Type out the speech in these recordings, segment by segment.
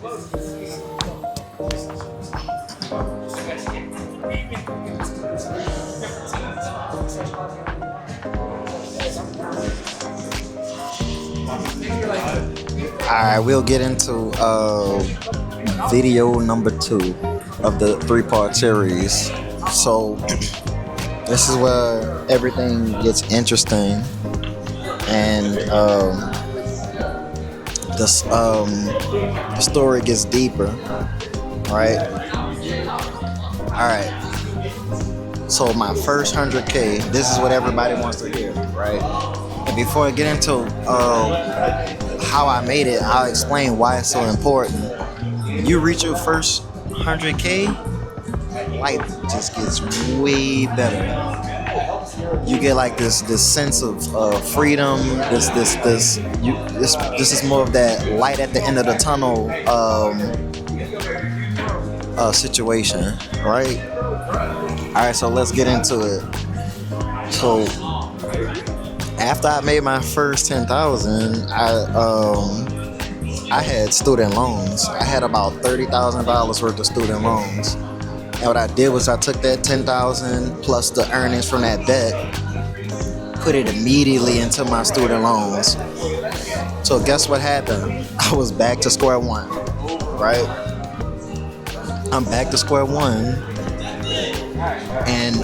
Alright, we'll get into video number 2 of the 3-part series. So this is where everything gets interesting, and the story gets deeper, right? Alright, so my first 100K, this is what everybody wants to hear, right? And before I get into how I made it, I'll explain why it's so important. You reach your first 100K, life just gets way better. You get like this sense of freedom. This is more of that light at the end of the tunnel situation, right? All right, so let's get into it. So after I made my first 10,000, I had student loans. I had about $30,000 worth of student loans. And what I did was I took that 10,000 plus the earnings from that bet, put it immediately into my student loans. So guess what happened? I was back to square one, right? I'm back to square one, and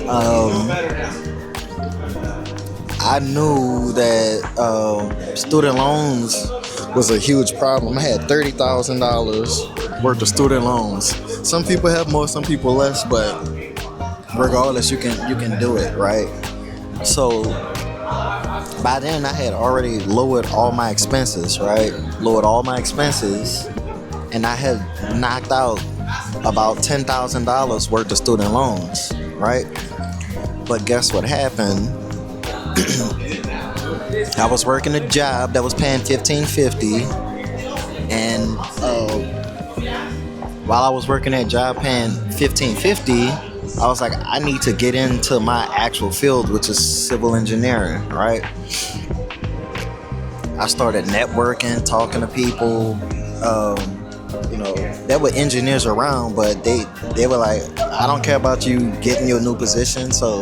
I knew that student loans was a huge problem. I had $30,000 worth of student loans. Some people have more, some people less, but regardless, you can do it, right? So by then I had already lowered all my expenses, right? Lowered all my expenses, and I had knocked out about $10,000 worth of student loans, right? But guess what happened? I was working a job that was paying $15.50, and while I was working that job paying $15.50, I was like, I need to get into my actual field, which is civil engineering, right? I started networking, talking to people. There were engineers around, but they were like, I don't care about you getting your new position, so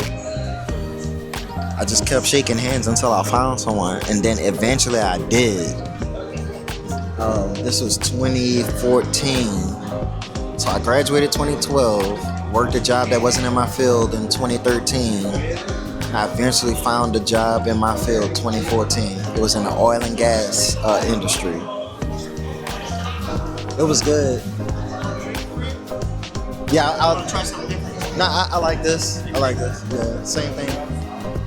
I just kept shaking hands until I found someone, and then eventually I did. This was 2014. So I graduated 2012, worked a job that wasn't in my field in 2013. I eventually found a job in my field 2014. It was in the oil and gas industry. It was good. Yeah, I'll try something different. Nah, I like this. Yeah, same thing.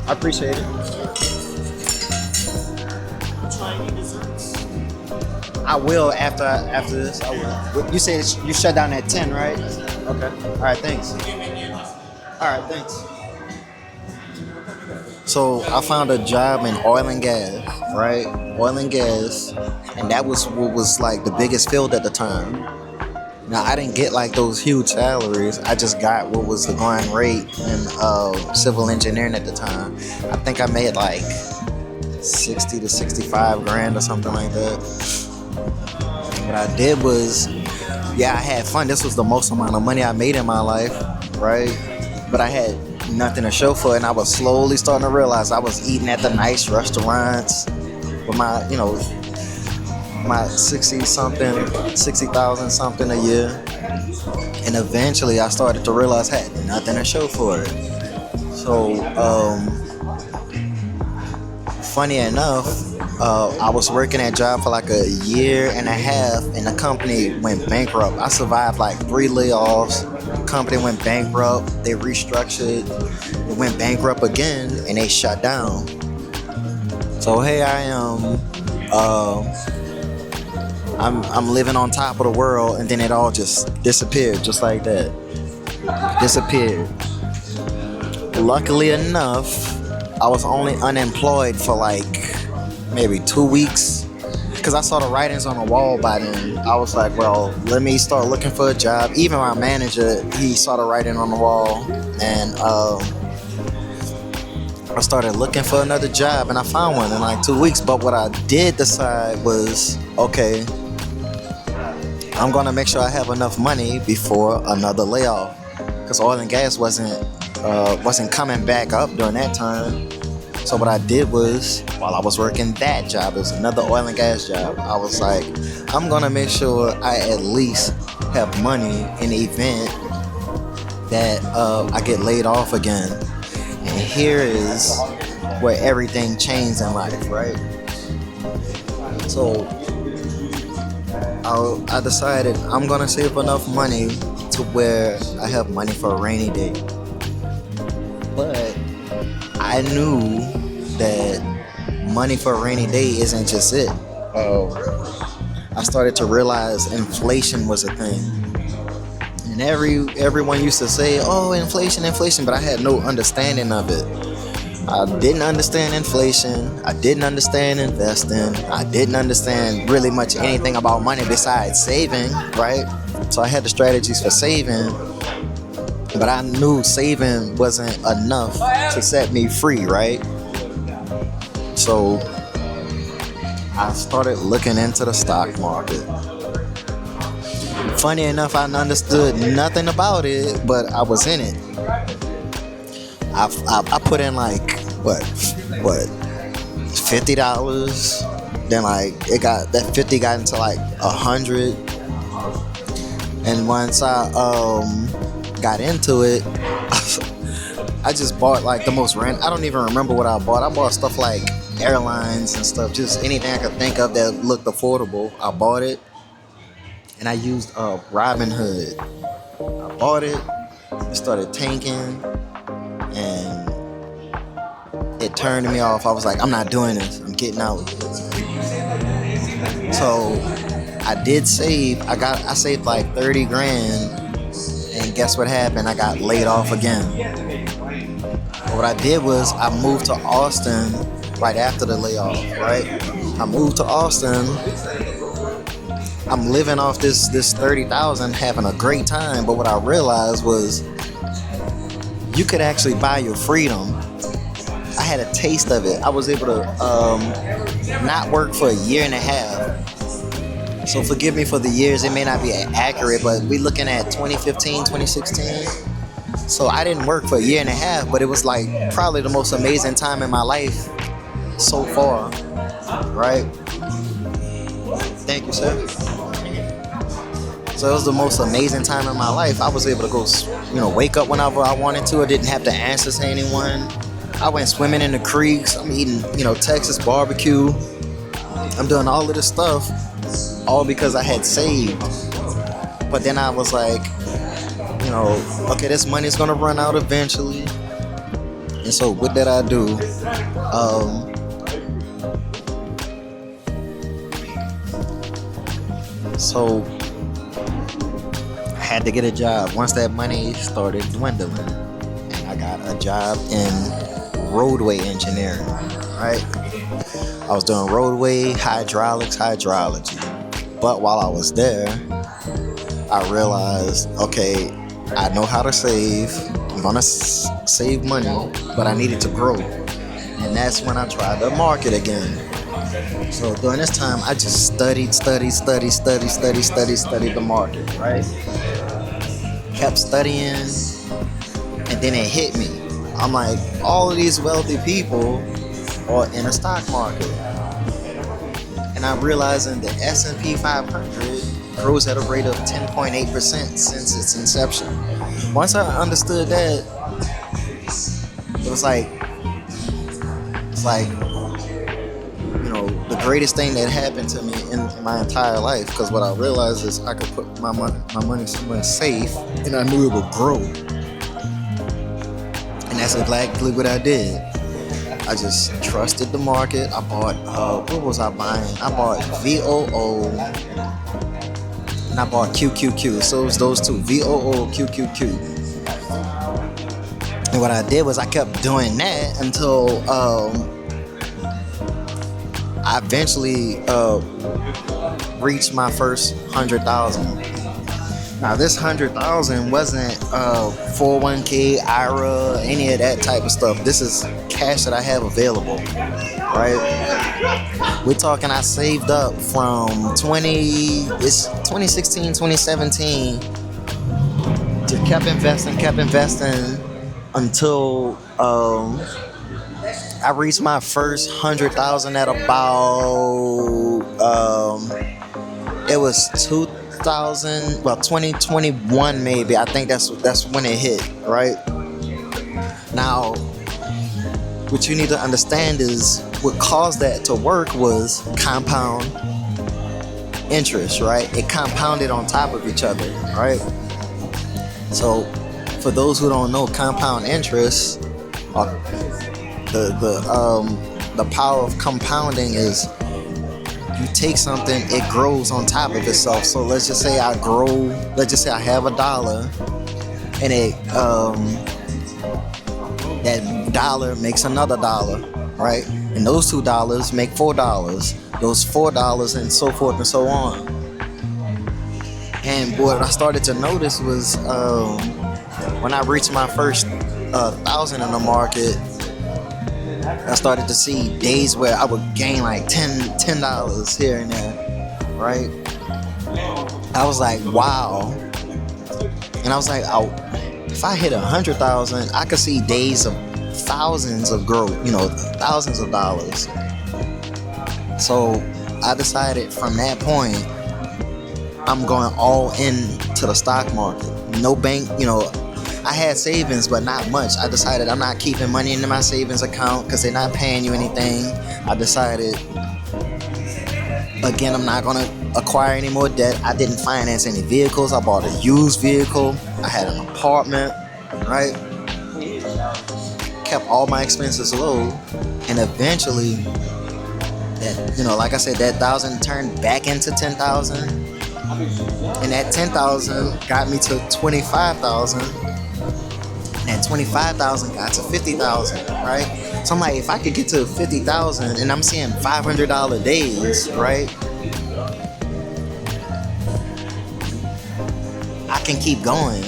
I appreciate it. Try any desserts? I will after this. I will. You said you shut down at 10, right? Okay. All right. Thanks. All right. Thanks. So I found a job in oil and gas, right? Oil and gas, and that was what was like the biggest field at the time. Now, I didn't get like those huge salaries. I just got what was the going rate in civil engineering at the time. I think I made like 60 to 65 grand or something like that. What I did was, I had fun. This was the most amount of money I made in my life, right? But I had nothing to show for it, and I was slowly starting to realize I was eating at the nice restaurants with my, my 60,000 something a year, and eventually I started to realize I had nothing to show for it. So funny enough, I was working that job for like a year and a half, and the company went bankrupt. I survived like 3 layoffs. The company went bankrupt. They restructured. It went bankrupt again, and they shut down. So here I am. I'm living on top of the world, and then it all just disappeared, just like that. Disappeared. Luckily enough, I was only unemployed for like maybe 2 weeks, because I saw the writings on the wall by then. I was like, well, let me start looking for a job. Even my manager, he saw the writing on the wall, and I started looking for another job, and I found one in like 2 weeks. But what I did decide was, okay, I'm gonna make sure I have enough money before another layoff, because oil and gas wasn't coming back up during that time. So what I did was, while I was working that job, it was another oil and gas job, I was like, I'm gonna make sure I at least have money in the event that I get laid off again. And here is where everything changed in life, right? So I decided I'm gonna save enough money to where I have money for a rainy day. But I knew that money for a rainy day isn't just it. I started to realize inflation was a thing. And everyone used to say, oh, inflation, but I had no understanding of it. I didn't understand inflation. I didn't understand investing. I didn't understand really much anything about money besides saving, right? So I had the strategies for saving, but I knew saving wasn't enough to set me free, right? So I started looking into the stock market. Funny enough, I understood nothing about it, but I was in it. I put in like what $50. Then like it got that 50 got into like 100. And once I got into it, I just bought like the most random. I don't even remember what I bought. I bought stuff like airlines and stuff, just anything I could think of that looked affordable. I bought it, and I used Robinhood. I bought it, it started tanking, and it turned me off. I was like, I'm not doing this. I'm getting out. So I did save. I saved like 30 grand, and guess what happened? I got laid off again. What I did was I moved to Austin right after the layoff, right? I moved to Austin. I'm living off this 30,000, having a great time. But what I realized was you could actually buy your freedom. I had a taste of it. I was able to not work for a year and a half. So forgive me for the years. It may not be accurate, but we're looking at 2015, 2016. So I didn't work for a year and a half, but it was like probably the most amazing time in my life so far, right? Thank you, sir. So it was the most amazing time in my life. I was able to go, wake up whenever I wanted to. I didn't have to answer to anyone. I went swimming in the creeks. I'm eating, Texas barbecue. I'm doing all of this stuff, all because I had saved. But then I was like, okay, this money's gonna run out eventually. And so what did I do? So I had to get a job. Once that money started dwindling, and I got a job in roadway engineering, right? I was doing roadway, hydraulics, hydrology. But while I was there, I realized, okay, I know how to save. I'm gonna save money, but I needed to grow. And that's when I tried the market again. So during this time, I just studied the market, right? Kept studying, and then it hit me. I'm like, all of these wealthy people are in the stock market. And I'm realizing the S&P 500 grows at a rate of 10.8% since its inception. Once I understood that, it was like, the greatest thing that happened to me in my entire life. Because what I realized is I could put my money somewhere safe, and I knew it would grow. And that's exactly what I did. I just trusted the market. I bought, what was I buying? I bought VOO, and I bought QQQ. So it was those two, VOO, QQQ. And what I did was I kept doing that until I eventually reached my first 100,000. Now this 100,000 wasn't 401k, IRA, any of that type of stuff. This is cash that I have available. right? We're talking I saved up from 2016, 2017, just kept investing until I reached my first 100,000 at about it was 2000, well 2021 maybe. I think that's when it hit, right? Now, what you need to understand is what caused that to work was compound interest, right? It compounded on top of each other, right? So, for those who don't know, compound interest, or the power of compounding is you take something, it grows on top of itself. So let's just say I have $1, and that dollar makes another dollar, right? And those $2 make $4, those $4, and so forth and so on. And what I started to notice was when I reached my first 1,000 in the market, I started to see days where I would gain like $10 here and there, right? I was like, wow. And I was like, if I hit 100,000, I could see days of thousands of growth, thousands of dollars. So I decided from that point, I'm going all in to the stock market. No bank, I had savings, but not much. I decided I'm not keeping money in my savings account because they're not paying you anything. I decided, again, I'm not going to acquire any more debt. I didn't finance any vehicles. I bought a used vehicle. I had an apartment, right? Kept all my expenses low. And eventually, like I said, that 1,000 turned back into 10,000. And that 10,000 got me to 25,000. And 25,000 got to 50,000, right? So I'm like, if I could get to 50,000 and I'm seeing $500 days, right? I can keep going.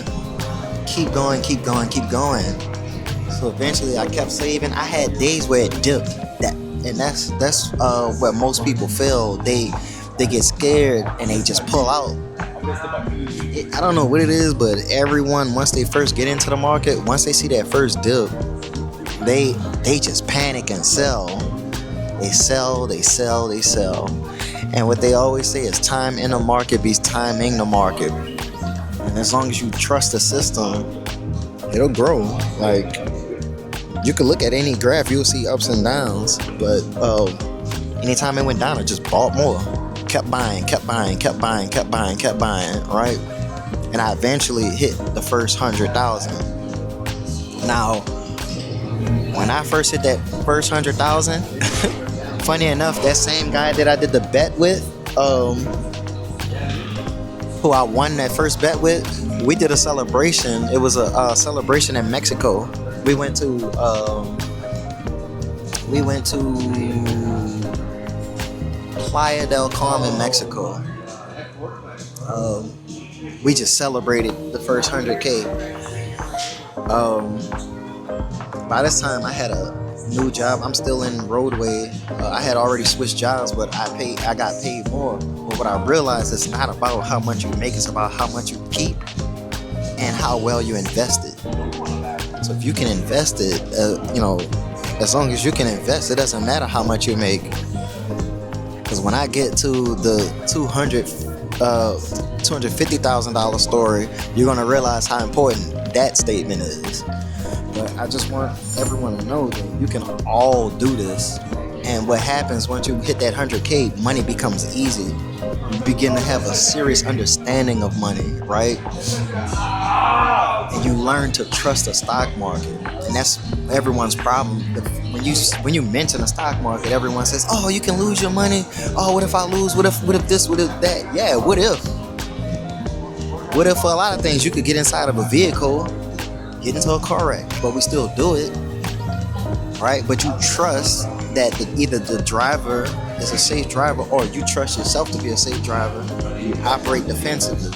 So eventually I kept saving. I had days where it dipped. That's where most people fail. They get scared and they just pull out. I don't know what it is, but everyone, once they first get into the market, once they see that first dip, they just panic and sell. They sell. And what they always say is time in the market beats timing the market. And as long as you trust the system, it'll grow. Like, you can look at any graph, you'll see ups and downs, but anytime it went down, it just bought more. Kept buying, right? And I eventually hit the first 100,000. Now, when I first hit that first 100,000, funny enough, that same guy that I did the bet with, who I won that first bet with, we did a celebration. It was a celebration in Mexico. We went to Playa del Carmen, Mexico. We just celebrated the first 100K. By this time, I had a new job. I'm still in roadway. I had already switched jobs, but I got paid more. But what I realized, it's not about how much you make, it's about how much you keep and how well you invest it. So if you can invest it, as long as you can invest, it doesn't matter how much you make. Because when I get to the $250,000 story, you're going to realize how important that statement is. But I just want everyone to know that you can all do this. And what happens once you hit that 100K, money becomes easy. You begin to have a serious understanding of money, right? And you learn to trust the stock market. And that's everyone's problem. When you mention the stock market, everyone says, "Oh, you can lose your money. Oh, what if I lose? What if this? What if that?" Yeah, what if? What if for a lot of things you could get inside of a vehicle, get into a car wreck, but we still do it, right? But you trust that either the driver is a safe driver or you trust yourself to be a safe driver. You operate defensively,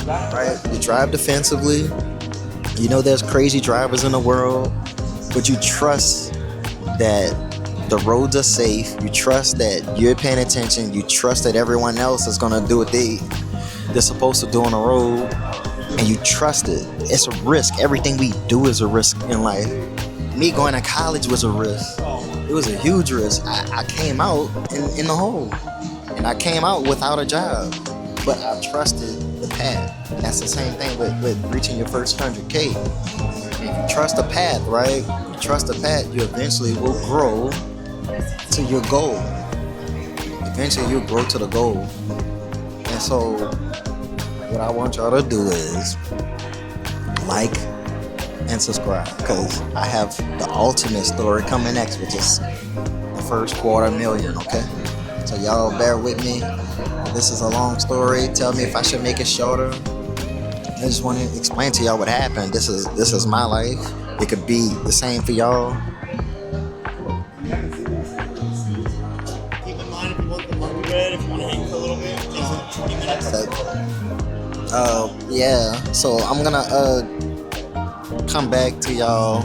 right? You drive defensively. You know there's crazy drivers in the world, but you trust that the roads are safe. You trust that you're paying attention. You trust that everyone else is gonna do what they're supposed to do on the road, and you trust it. It's a risk. Everything we do is a risk in life. Me going to college was a risk. It was a huge risk. I came out in the hole, and I came out without a job, but I trusted the path. That's the same thing with reaching your first 100K. If you trust the path, right? You trust the path, you eventually will grow to your goal. Eventually you'll grow to the goal. And so what I want y'all to do is like and subscribe, because I have the ultimate story coming next, which is the first 250,000, okay? So y'all bear with me. This is a long story. Tell me if I should make it shorter. I just want to explain to y'all what happened. This is my life. It could be the same for y'all. Keep in mind if you want the monkey red, if you want to hang for a little bit, Yeah. So I'm gonna come back to y'all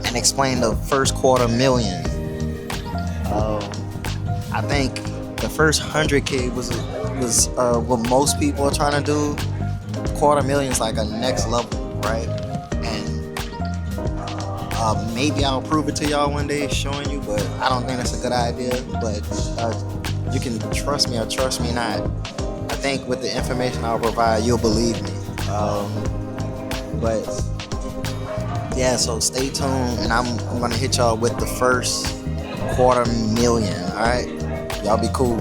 and explain the first 250,000. I think the first 100K was what most people are trying to do. 250,000 is like a next level, right? And maybe I'll prove it to y'all one day, showing you, but I don't think that's a good idea. But you can trust me or trust me not. I think with the information I'll provide, you'll believe me. But yeah, so stay tuned, and I'm gonna hit y'all with the first 250,000. All right, y'all be cool.